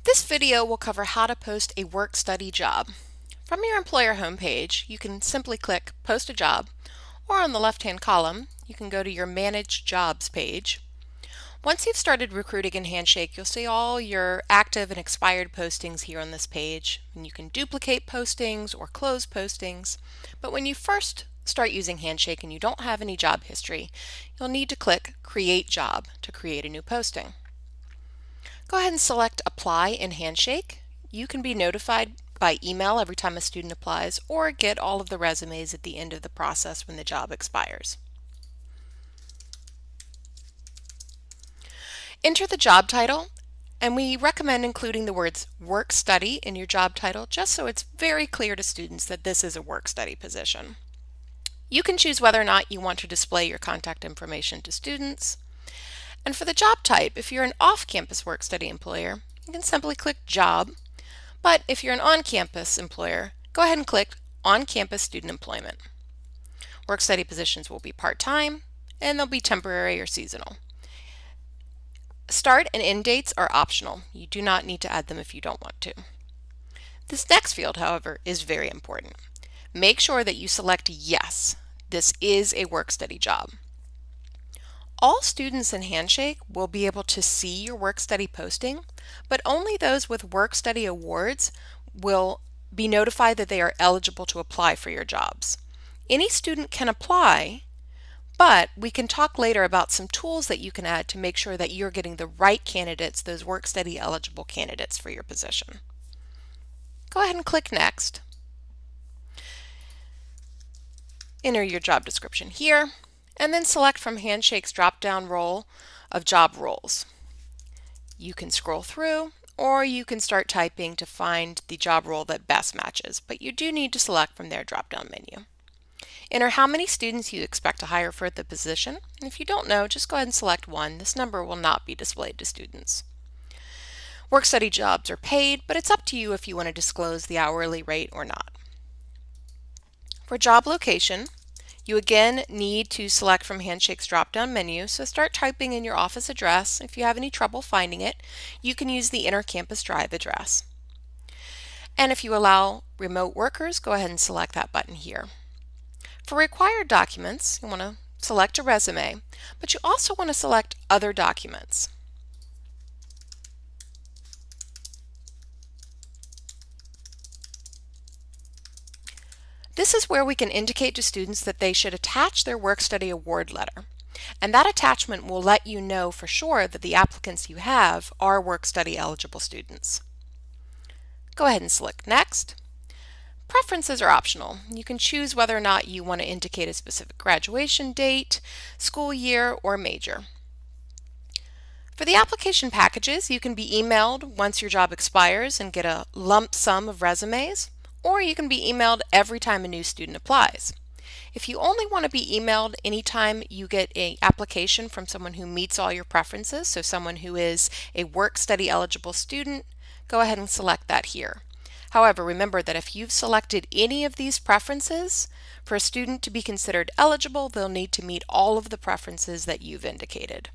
This video will cover how to post a work-study job. From your employer homepage, you can simply click Post a Job, or on the left-hand column, you can go to your Manage Jobs page. Once you've started recruiting in Handshake, you'll see all your active and expired postings here on this page. And you can duplicate postings or close postings. But when you first start using Handshake and you don't have any job history, you'll need to click Create Job to create a new posting. Go ahead and select Apply in Handshake. You can be notified by email every time a student applies or get all of the resumes at the end of the process when the job expires. Enter the job title, and we recommend including the words work study in your job title just so it's very clear to students that this is a work study position. You can choose whether or not you want to display your contact information to students. And for the job type, if you're an off-campus work-study employer, you can simply click Job. But if you're an on-campus employer, go ahead and click On-Campus Student Employment. Work-study positions will be part-time, and they'll be temporary or seasonal. Start and end dates are optional. You do not need to add them if you don't want to. This next field, however, is very important. Make sure that you select Yes, this is a work-study job. All students in Handshake will be able to see your work-study posting, but only those with work-study awards will be notified that they are eligible to apply for your jobs. Any student can apply, but we can talk later about some tools that you can add to make sure that you're getting the right candidates, those work-study eligible candidates for your position. Go ahead and click Next. Enter your job description here, and then select from Handshake's drop-down roll of job roles. You can scroll through, or you can start typing to find the job role that best matches, but you do need to select from their drop-down menu. Enter how many students you expect to hire for the position, and if you don't know, just go ahead and select 1. This number will not be displayed to students. Work-study jobs are paid, but it's up to you if you want to disclose the hourly rate or not. For job location, you again need to select from Handshake's drop-down menu, so start typing in your office address. If you have any trouble finding it, you can use the Inter-Campus Drive address. And if you allow remote workers, go ahead and select that button here. For required documents, you want to select a resume, but you also want to select other documents. This is where we can indicate to students that they should attach their work-study award letter. And that attachment will let you know for sure that the applicants you have are work-study eligible students. Go ahead and select Next. Preferences are optional. You can choose whether or not you want to indicate a specific graduation date, school year, or major. For the application packages, you can be emailed once your job expires and get a lump sum of resumes, or you can be emailed every time a new student applies. If you only want to be emailed anytime you get an application from someone who meets all your preferences, so someone who is a work-study eligible student, go ahead and select that here. However, remember that if you've selected any of these preferences, for a student to be considered eligible, they'll need to meet all of the preferences that you've indicated.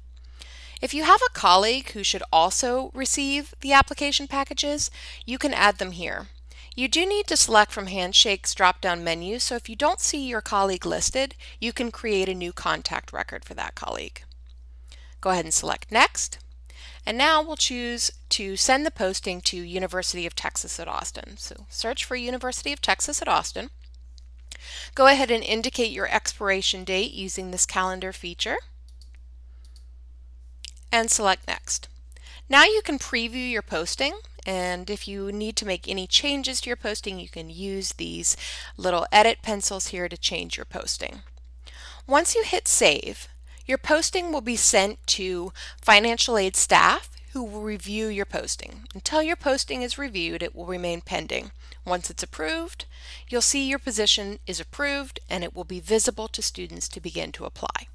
If you have a colleague who should also receive the application packages, you can add them here. You do need to select from Handshake's drop-down menu, so if you don't see your colleague listed, you can create a new contact record for that colleague. Go ahead and select Next, and now we'll choose to send the posting to University of Texas at Austin. So search for University of Texas at Austin. Go ahead and indicate your expiration date using this calendar feature, and select Next. Now you can preview your posting, and if you need to make any changes to your posting, you can use these little edit pencils here to change your posting. Once you hit Save, your posting will be sent to financial aid staff who will review your posting. Until your posting is reviewed, it will remain pending. Once it's approved, you'll see your position is approved and it will be visible to students to begin to apply.